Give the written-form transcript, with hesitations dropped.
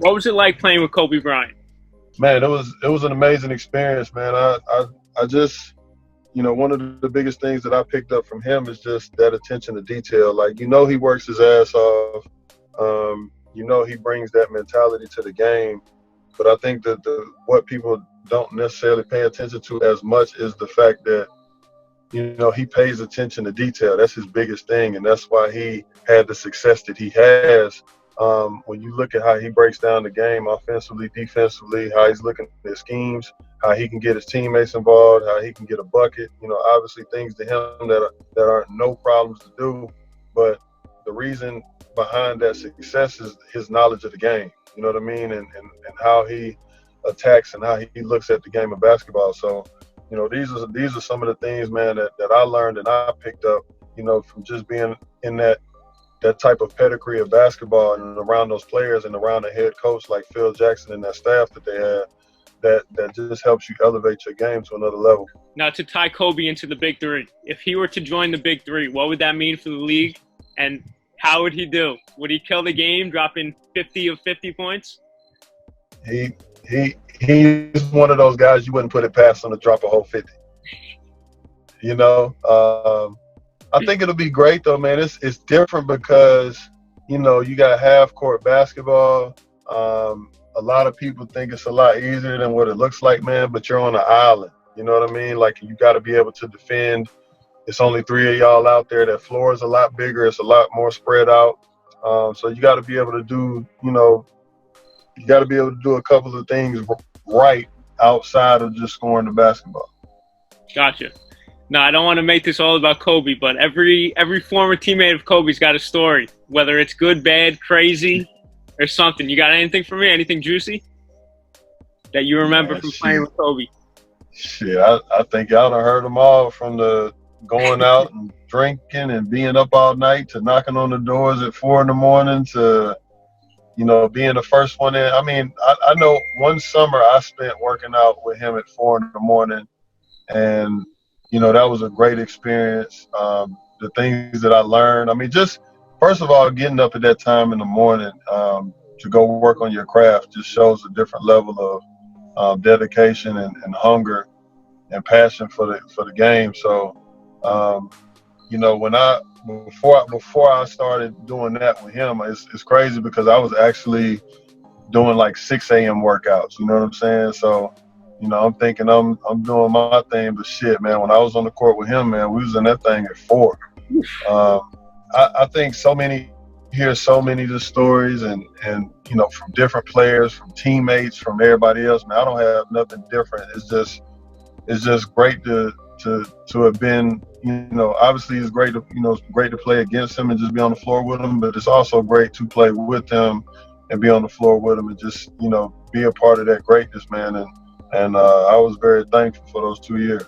What was it like playing with Kobe Bryant? Man, it was an amazing experience, man. I just, one of the biggest things that I picked up from him is just that attention to detail. Like, he works his ass off. He brings that mentality to the game. But I think that what people don't necessarily pay attention to as much is the fact that, he pays attention to detail. That's his biggest thing, and that's why he had the success that he has. When you look at how he breaks down the game offensively, defensively, how he's looking at his schemes, how he can get his teammates involved, how he can get a bucket, obviously things to him that aren't no problems to do. But the reason behind that success is his knowledge of the game, you know what I mean? And how he attacks and how he looks at the game of basketball. So, these are some of the things, man, that I learned and I picked up, from just being in that type of pedigree of basketball and around those players and around a head coach like Phil Jackson and that staff that they had, that just helps you elevate your game to another level. Now, to tie Kobe into the Big Three, if he were to join the Big Three, what would that mean for the league, and how would he do? Would he kill the game, dropping 50 of 50 points? He's one of those guys you wouldn't put it past him to drop a whole 50. I think it'll be great though, man. It's different because, you got half court basketball. A lot of people think it's a lot easier than what it looks like, man, but you're on an island. You know what I mean? Like, you got to be able to defend. It's only 3 of y'all out there. That floor is a lot bigger. It's a lot more spread out. So you got to be able to do, a couple of things right outside of just scoring the basketball. Gotcha. No, I don't want to make this all about Kobe, but every former teammate of Kobe's got a story, whether it's good, bad, crazy, or something. You got anything for me? Anything juicy that you remember from playing with Kobe? Shit, I think y'all done heard them all, from the going out and drinking and being up all night to knocking on the doors at 4 a.m. to, being the first one in. I mean, I know one summer I spent working out with him at 4 a.m. and, that was a great experience. The things that I learned, I mean, just first of all, getting up at that time in the morning to go work on your craft just shows a different level of dedication and hunger and passion for the game. So, before I started doing that with him, it's crazy because I was actually doing like 6 a.m. workouts. You know what I'm saying? So, I'm thinking I'm doing my thing, but shit, man, when I was on the court with him, man, we was in that thing at 4. I think hear so many of the stories and from different players, from teammates, from everybody else, man. I don't have nothing different. It's just great to have been, obviously it's great to play against him and just be on the floor with him, but it's also great to play with him and be on the floor with him and just, be a part of that greatness, man. And I was very thankful for those 2 years.